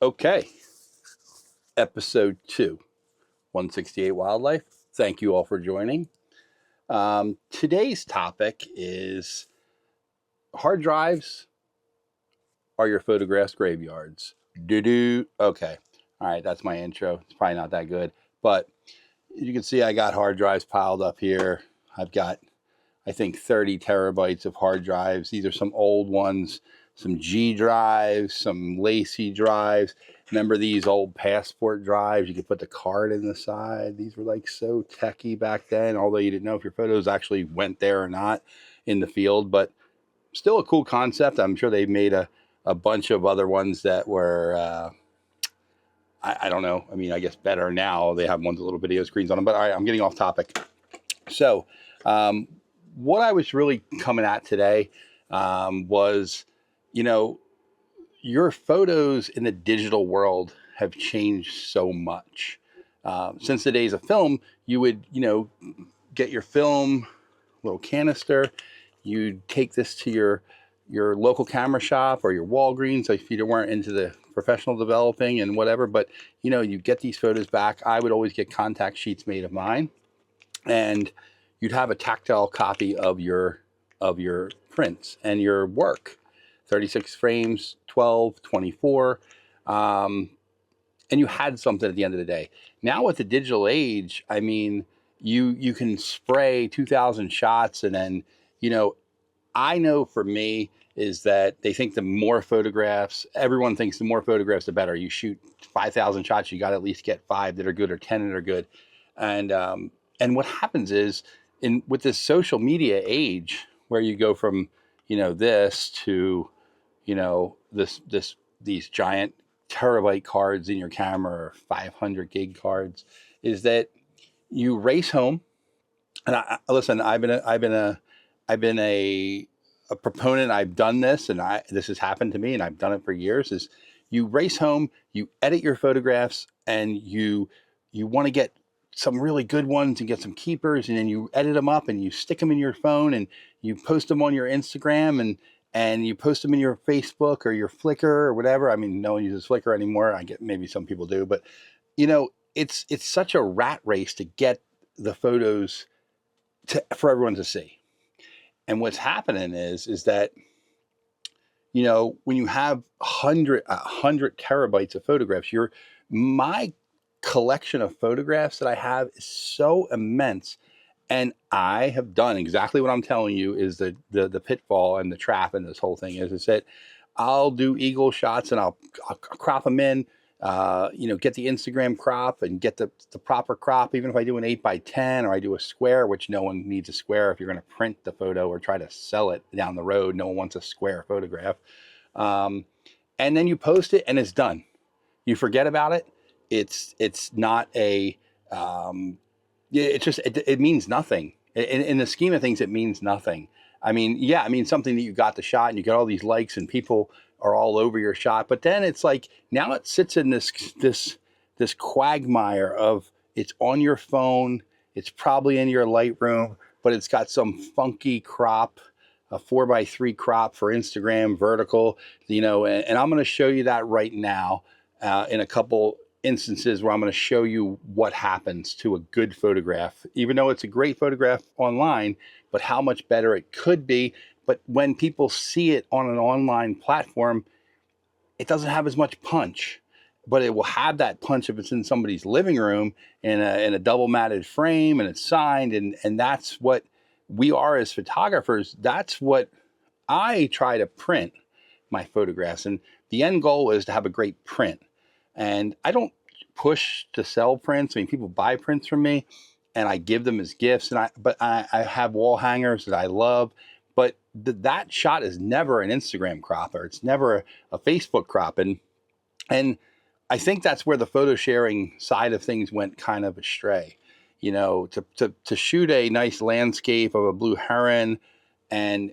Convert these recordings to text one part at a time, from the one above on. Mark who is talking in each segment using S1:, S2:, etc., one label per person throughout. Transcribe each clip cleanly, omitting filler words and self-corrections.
S1: Okay, episode 2, 168 Wildlife. Thank you all for joining. Today's topic is hard drives are your photographs graveyards. Doo-doo. Okay, all right, that's my intro. It's probably not that good, but you can see I got hard drives piled up here. I've got, I think, 30 terabytes of hard drives. These are some old ones, some G drives, some Lacy drives. Remember these old passport drives? You could put the card in the side. These were like so techy back then, although you didn't know if your photos actually went there or not in the field, but still a cool concept. I'm sure they made a bunch of other ones that were, I don't know. I mean, I guess better now. They have ones with little video screens on them, but all right, I'm getting off topic. So, what I was really coming at today was, you know, your photos in the digital world have changed so much. Since the days of film, you would, get your film, little canister, you'd take this to your local camera shop or your Walgreens if you weren't into the professional developing and whatever, but you get these photos back. I would always get contact sheets made of mine, and you'd have a tactile copy of your prints and your work, 36 frames, 12, 24, and you had something at the end of the day. Now with the digital age, I mean, you can spray 2,000 shots, and then I know for me is that they think the more photographs, everyone thinks the more photographs the better. You shoot 5,000 shots, you got to at least get 5 that are good or 10 that are good, and what happens is with this social media age where you go from this to these giant terabyte cards in your camera or 500 gig cards, is that you race home. And listen, I've been a proponent. I've done this, and this has happened to me, and I've done it for years. Is you race home, you edit your photographs, and you want to get some really good ones and get some keepers, and then you edit them up and you stick them in your phone and you post them on your Instagram and you post them in your Facebook or your Flickr or whatever. I mean, no one uses Flickr anymore. I get maybe some people do, but it's such a rat race to get the photos for everyone to see. And what's happening is that when you have 100 terabytes of photographs, my collection of photographs that I have is so immense. And I have done exactly what I'm telling you is the pitfall and the trap in this whole thing is that I'll do eagle shots and I'll crop them in, get the Instagram crop and get the proper crop, even if I do an 8x10 or I do a square, which no one needs a square if you're going to print the photo or try to sell it down the road. No one wants a square photograph. And then you post it and it's done. You forget about it. It's not a, it means nothing. In the scheme of things, it means nothing. I mean, something that you got the shot and you got all these likes and people are all over your shot, but then it's like, now it sits in this quagmire of it's on your phone, it's probably in your Lightroom, but it's got some funky crop, a 4x3 crop for Instagram, vertical, and I'm going to show you that right now in a couple instances where I'm going to show you what happens to a good photograph, even though it's a great photograph online, but how much better it could be. But when people see it on an online platform, it doesn't have as much punch, but it will have that punch if it's in somebody's living room in a double matted frame and it's signed. And that's what we are as photographers. That's what I try to print my photographs. And the end goal is to have a great print. And I don't push to sell prints. I mean, people buy prints from me and I give them as gifts. But I have wall hangers that I love. But that shot is never an Instagram crop, or it's never a Facebook crop. And I think that's where the photo sharing side of things went kind of astray. To shoot a nice landscape of a blue heron, and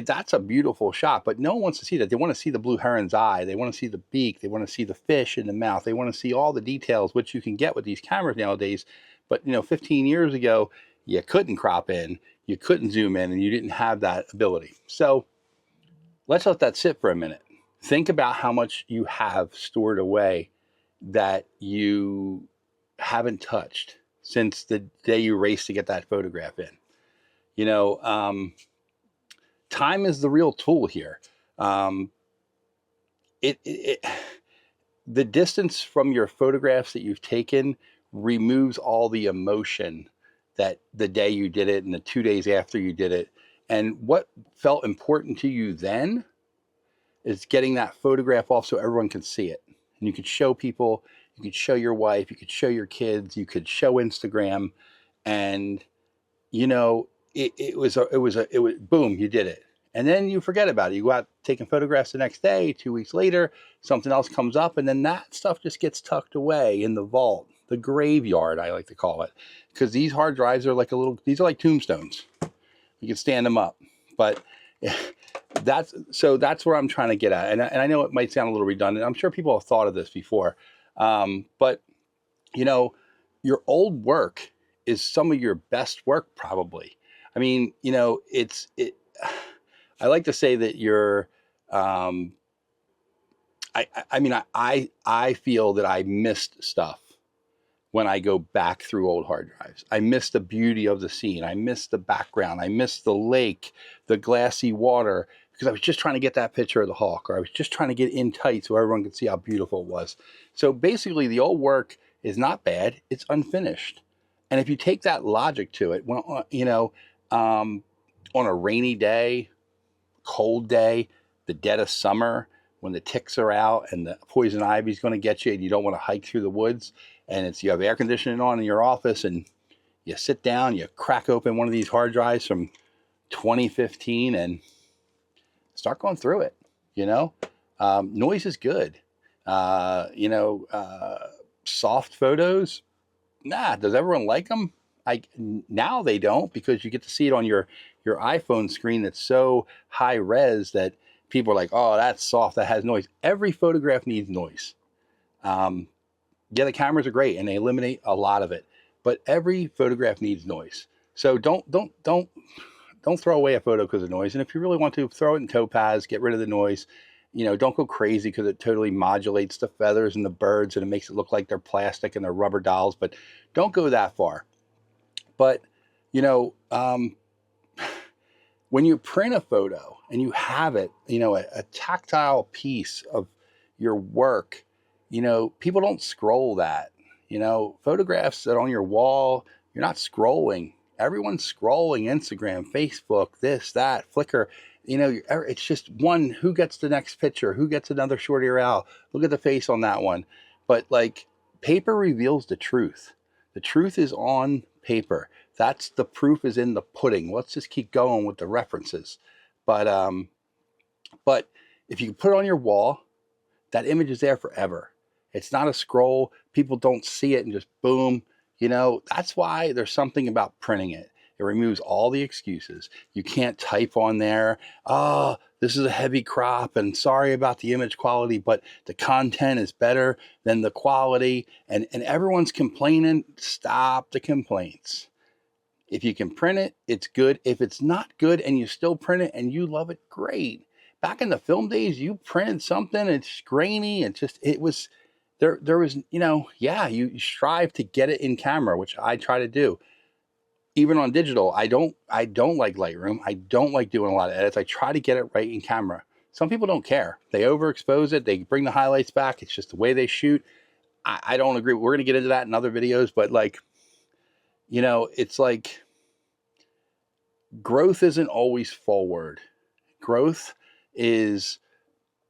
S1: that's a beautiful shot, but no one wants to see that. They want to see the blue heron's eye. They want to see the beak. They want to see the fish in the mouth. They want to see all the details, which you can get with these cameras nowadays. But 15 years ago, you couldn't crop in, you couldn't zoom in, and you didn't have that ability. So let's let that sit for a minute. think about how much you have stored away that you haven't touched since the day you raced to get that photograph in. You know, time is the real tool here. Um, it the distance from your photographs that you've taken removes all the emotion that the day you did it and the 2 days after you did it. And what felt important to you then is getting that photograph off so everyone can see it. And you could show people, you could show your wife, you could show your kids, you could show Instagram. And, you know, it was boom, you did it. And then you forget about it. You go out taking photographs the next day, 2 weeks later, something else comes up, and then that stuff just gets tucked away in the vault, the graveyard, I like to call it. Because these hard drives are like these are like tombstones. You can stand them up. But that's what I'm trying to get at. And I know it might sound a little redundant. I'm sure people have thought of this before. But, you know, your old work is some of your best work, probably. I mean, you know, I like to say that you're, I mean, I feel that I missed stuff when I go back through old hard drives. I miss the beauty of the scene. I miss the background. I miss the lake, the glassy water, because I was just trying to get that picture of the hawk, or I was just trying to get in tight so everyone could see how beautiful it was. So basically, the old work is not bad. It's unfinished. And if you take that logic to it, well, you know, on a rainy day, cold day, the dead of summer, when the ticks are out and the poison ivy is going to get you and you don't want to hike through the woods, and you have air conditioning on in your office, and you sit down, you crack open one of these hard drives from 2015 and start going through it. You know, noise is good. You know, soft photos. Nah, does everyone like them? Now they don't, because you get to see it on your iPhone screen that's so high res that people are like, oh, that's soft, that has noise. Every photograph needs noise. Yeah, the cameras are great and they eliminate a lot of it, but every photograph needs noise. So don't throw away a photo because of noise. And if you really want to, throw it in Topaz, get rid of the noise. You know, don't go crazy because it totally modulates the feathers and the birds and it makes it look like they're plastic and they're rubber dolls, but don't go that far. But, you know, when you print a photo and you have it, you know, a tactile piece of your work, you know, people don't scroll that. You know, photographs that are on your wall, you're not scrolling. Everyone's scrolling Instagram, Facebook, this, that, Flickr. You know, it's just one, who gets the next picture? Who gets another shorty owl? Look at the face on that one. But like, paper reveals the truth. The truth is on paper. That's the proof is in the pudding. Let's just keep going with the references. But if you put it on your wall, that image is there forever. It's not a scroll. People don't see it and just boom. You know, that's why there's something about printing it. It removes all the excuses. You can't type on there, oh, this is a heavy crop and sorry about the image quality, but the content is better than the quality. And everyone's complaining. Stop the complaints. If you can print it, it's good. If it's not good and you still print it and you love it, great. Back in the film days, you printed something, it's grainy, it was, there was, you know, yeah, you strive to get it in camera, which I try to do. Even on digital, I don't like Lightroom. I don't like doing a lot of edits. I try to get it right in camera. Some people don't care. They overexpose it. They bring the highlights back. It's just the way they shoot. I don't agree. We're going to get into that in other videos, but like, you know, it's like growth isn't always forward. Growth is,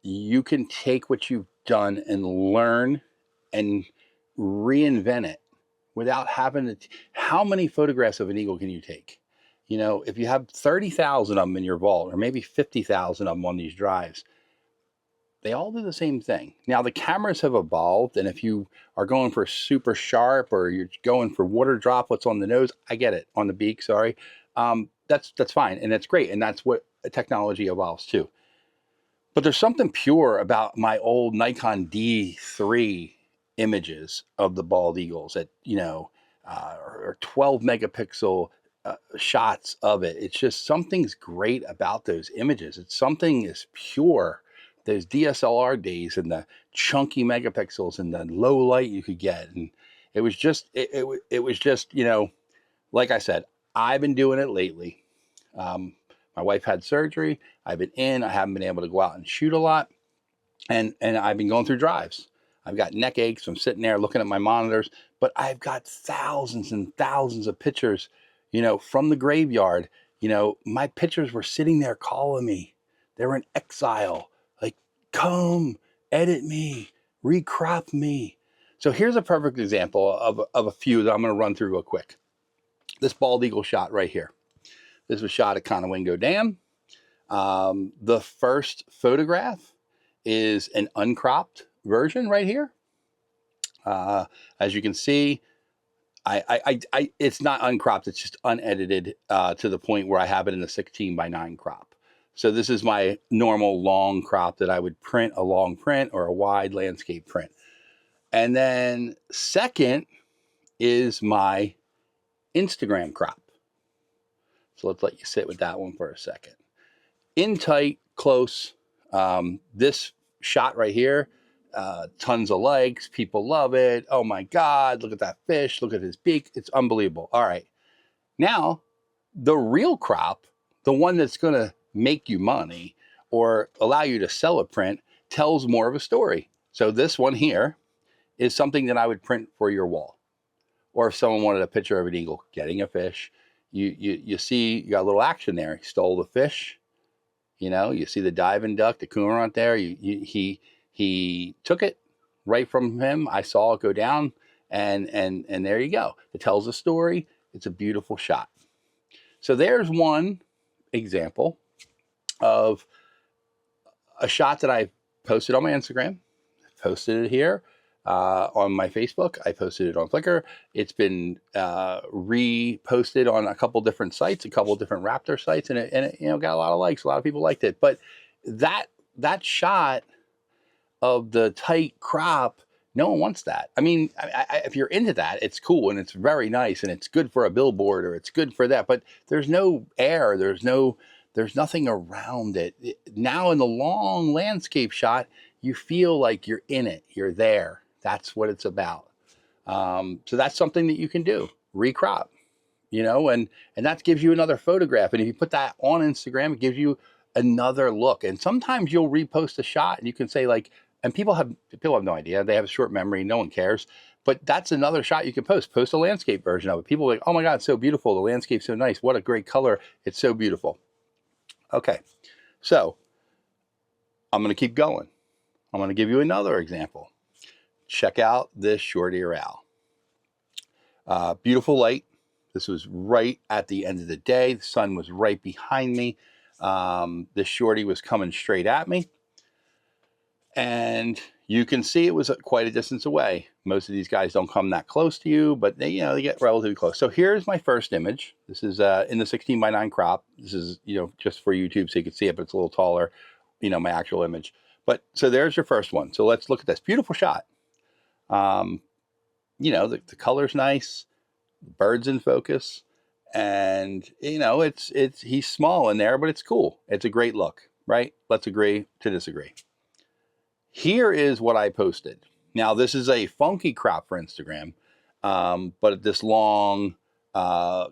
S1: you can take what you've done and learn and reinvent it without having to. How many photographs of an eagle can you take? You know, if you have 30,000 of them in your vault, or maybe 50,000 of them on these drives, they all do the same thing. Now, the cameras have evolved, and if you are going for super sharp or you're going for water droplets on the nose, I get it, on the beak, sorry. That's fine, and that's great, and that's what technology evolves too. But there's something pure about my old Nikon D3 images of the bald eagles at, you know, or 12 megapixel shots of it. It's just, something's great about those images. It's something is pure, those DSLR days and the chunky megapixels and the low light you could get. And it was just, it was just, like I said, I've been doing it lately. My wife had surgery. I've been I haven't been able to go out and shoot a lot. And I've been going through drives. I've got neck aches from sitting there looking at my monitors, but I've got thousands and thousands of pictures, from the graveyard. My pictures were sitting there calling me. They were in exile. Like, come, edit me, recrop me. So here's a perfect example of a few that I'm going to run through real quick. This bald eagle shot right here. This was shot at Conowingo Dam. The first photograph is an uncropped version right here. As you can see, it's not uncropped, it's just unedited to the point where I have it in a 16:9 crop. So this is my normal long crop that I would print, a long print or a wide landscape print. And then second is my Instagram crop. So let's let you sit with that one for a second. In tight, close. This shot right here, tons of likes. People love it. Oh my God, look at that fish. Look at his beak. It's unbelievable. All right. Now, the real crop, the one that's going to make you money or allow you to sell a print, tells more of a story. So this one here is something that I would print for your wall. Or if someone wanted a picture of an eagle getting a fish, you see, you got a little action there. He stole the fish. You see the diving duck, the cormorant there. He took it right from him. I saw it go down, and there you go. It tells a story. It's a beautiful shot. So there's one example of a shot that I posted on my Instagram. Posted it here on my Facebook. I posted it on Flickr. It's been reposted on a couple different sites, a couple different raptor sites, and it got a lot of likes. A lot of people liked it. But that shot of the tight crop, no one wants that. I mean, if you're into that, it's cool and it's very nice and it's good for a billboard or it's good for that. But there's no air. There's nothing around it. Now in the long landscape shot, you feel like you're in it. You're there. That's what it's about. So that's something that you can do. Recrop, and that gives you another photograph. And if you put that on Instagram, it gives you another look. And sometimes you'll repost a shot and you can say and people have no idea. They have a short memory. No one cares. But that's another shot you can post. Post a landscape version of it. People are like, oh my God, it's so beautiful. The landscape's so nice. What a great color. It's so beautiful. Okay. So I'm going to keep going. I'm going to give you another example. Check out this short-ear owl. Beautiful light. This was right at the end of the day. The sun was right behind me. This shorty was coming straight at me. And you can see it was quite a distance away. Most of these guys don't come that close to you, but they get relatively close. So here's my first image. This is in the 16:9 crop. This is, just for YouTube so you can see it, but it's a little taller, my actual image. But so there's your first one. So let's look at this beautiful shot. The color's nice, the bird's in focus, and he's small in there, but it's cool. It's a great look, right? Let's agree to disagree. Here is what I posted. Now this is a funky crop for Instagram, but this long,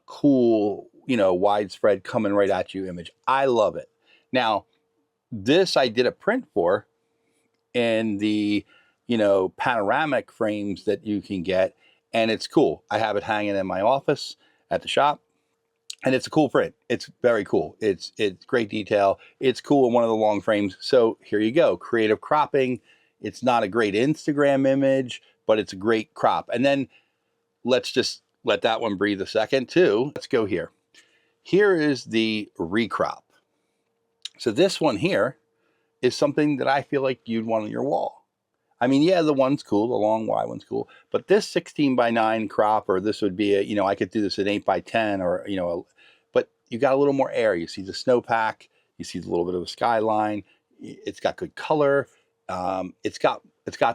S1: cool, widespread coming right at you image. I love it. Now this I did a print for in the panoramic frames that you can get, and it's cool. I have it hanging in my office at the shop, and it's a cool print. It's very cool. It's great detail. It's cool in one of the long frames. So here you go, creative cropping. It's not a great Instagram image, but it's a great crop. And then let's just let that one breathe a second too. Let's go here. Here is the recrop. So this one here is something that I feel like you'd want on your wall. I mean, yeah, the one's cool, the long wide one's cool, but this 16:9 crop, or this would be I could do this at 8:10, or but you got a little more air. You see the snowpack, you see a little bit of a skyline. It's got good color. It's got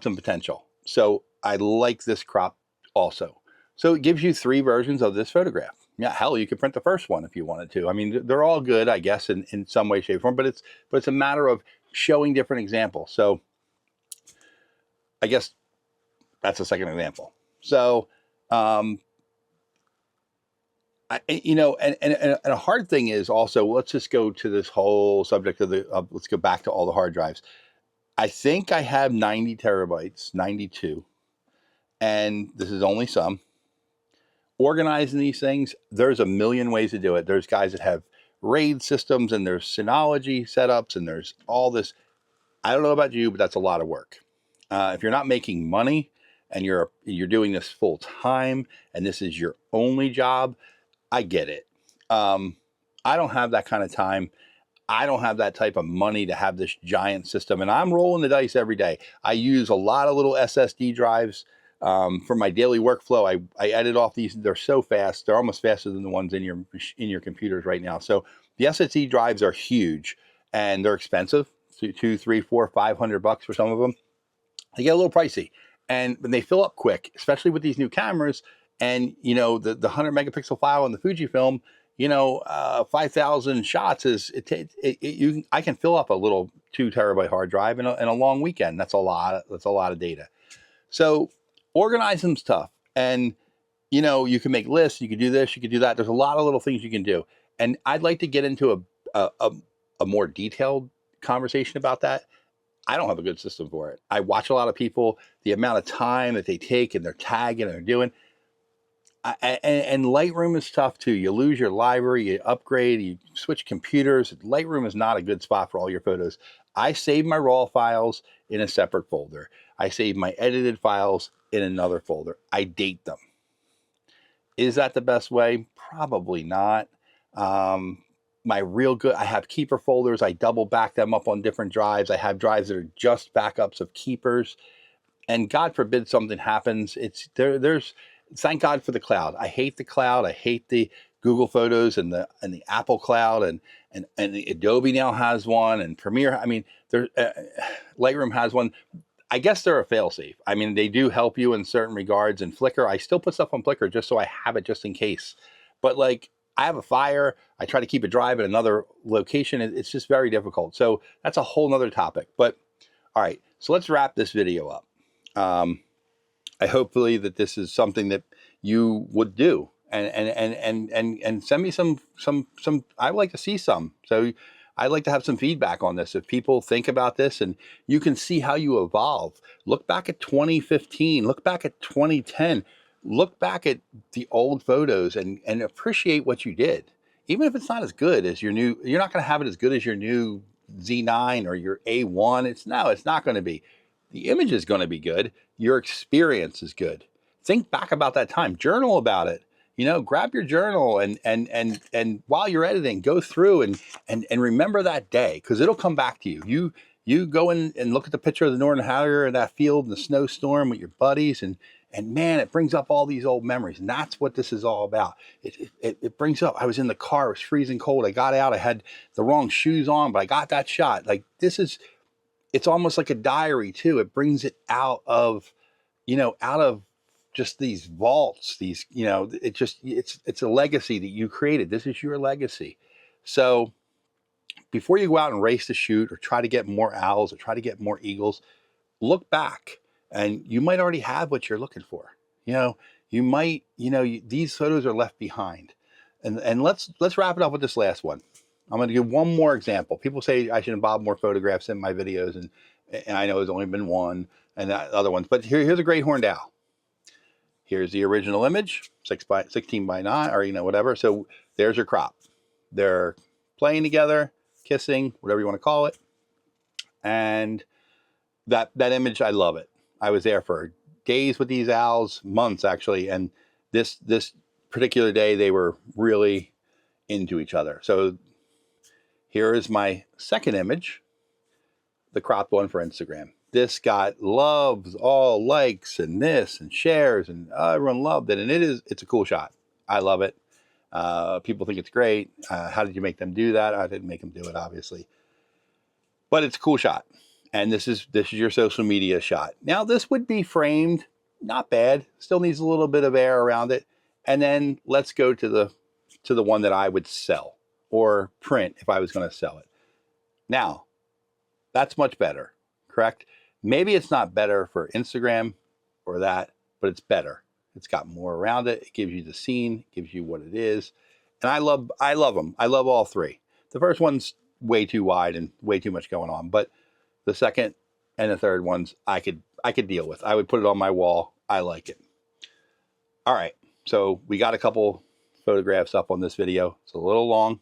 S1: some potential. So I like this crop also. So it gives you 3 versions of this photograph. Yeah, hell, you could print the first one if you wanted to. I mean, they're all good, I guess, in some way, shape, or form. But it's a matter of showing different examples. So I guess that's a second example. So, and a hard thing is also, let's just go to this whole subject of let's go back to all the hard drives. I think I have 90 terabytes, 92, and this is only some. Organizing these things, there's a million ways to do it. There's guys that have RAID systems, and there's Synology setups, and there's all this. I don't know about you, but that's a lot of work. If you're not making money and you're doing this full time and this is your only job, I get it. I don't have that kind of time. I don't have that type of money to have this giant system, and I'm rolling the dice every day. I use a lot of little SSD drives for my daily workflow. I edit off these. They're so fast. They're almost faster than the ones in your computers right now. So the SSD drives are huge, and they're expensive. $200, $300, $400, $500 for some of them. They get a little pricey, and they fill up quick, especially with these new cameras. And the 100 megapixel file in the Fujifilm, 5,000 shots is I can fill up a little 2 terabyte hard drive in a long weekend. That's a lot of data. So organizing's tough, and you can make lists, you can do this, you can do that. There's a lot of little things you can do, and I'd like to get into a more detailed conversation about that. I don't have a good system for it. I watch a lot of people, the amount of time that they take and they're tagging and they're doing. And Lightroom is tough too. You lose your library, you upgrade, you switch computers. Lightroom is not a good spot for all your photos. I save my raw files in a separate folder. I save my edited files in another folder. I date them. Is that the best way? Probably not. I have keeper folders. I double back them up on different drives. I have drives that are just backups of keepers. And God forbid something happens. There's thank God for the cloud. I hate the cloud. I hate the Google Photos and the Apple Cloud, and the Adobe now has one, and Premiere. I mean, Lightroom has one. I guess they're a failsafe. I mean, they do help you in certain regards. And Flickr, I still put stuff on Flickr just so I have it just in case. But I have a fire. I try to keep a drive at another location. It's just very difficult. So that's a whole nother topic. But all right, so let's wrap this video up. I hopefully that this is something that you would do, and send me some. I'd like to see some. So I'd like to have some feedback on this. If people think about this, and you can see how you evolve. Look back at 2015. Look back at 2010. Look back at the old photos and appreciate what you did. Even if it's not as good as your new, you're not going to have it as good as your new Z9 or your A1. It's not going to be. The image is going to be good. Your experience is good. Think back about that time. Journal about it. Grab your journal and while you're editing, go through and remember that day, because it'll come back to you. You go in and look at the picture of the Northern Harrier in that field in the snowstorm with your buddies, and man, it brings up all these old memories. And that's what this is all about. It brings up, I was in the car, it was freezing cold. I got out, I had the wrong shoes on, but I got that shot. It's almost like a diary too. It brings it out of just these vaults, it's a legacy that you created. This is your legacy. So before you go out and race to shoot or try to get more owls or try to get more eagles, look back, and you might already have what you're looking for. These photos are left behind. And let's wrap it up with this last one. I'm going to give one more example. People say I should involve more photographs in my videos, and I know there's only been one and other ones. But here's a great horned owl. Here's the original image, 16 by 9, or whatever. So there's your crop. They're playing together, kissing, whatever you want to call it. And that image, I love it. I was there for days with these owls, months actually, and this particular day they were really into each other. So here is my second image, the cropped one for Instagram. This got loves, all likes, and this, and shares, and everyone loved it. And it's a cool shot. I love it. People think it's great. How did you make them do that? I didn't make them do it, obviously. But it's a cool shot. And this is your social media shot. Now, this would be framed, not bad. Still needs a little bit of air around it. And then let's go to the one that I would sell or print if I was going to sell it. Now, That's much better, correct? Maybe it's not better for Instagram or that, but it's better. It's got more around it. It gives you the scene, gives you what it is. And I love them. I love all three. The first one's way too wide and way too much going on, but the second and the third ones I could deal with. I would put it on my wall. I like it. All right. So we got a couple photographs up on this video. It's a little long.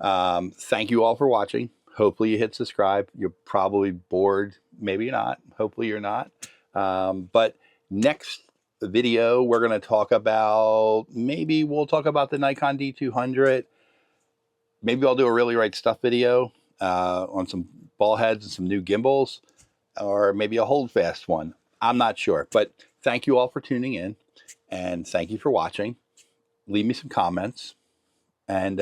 S1: Thank you all for watching. Hopefully you hit subscribe. You're probably bored. Maybe you're not. Hopefully you're not. But next video, we're going to talk about, maybe we'll talk about the Nikon D200. Maybe I'll do a Really Right Stuff video on some ball heads and some new gimbals, or maybe a Holdfast one. I'm not sure. But thank you all for tuning in, and thank you for watching. Leave me some comments, and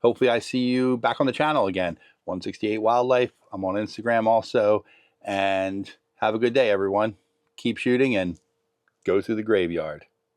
S1: hopefully I see you back on the channel again. 168 Wildlife. I'm on Instagram also. And have a good day, everyone. Keep shooting and go through the graveyard.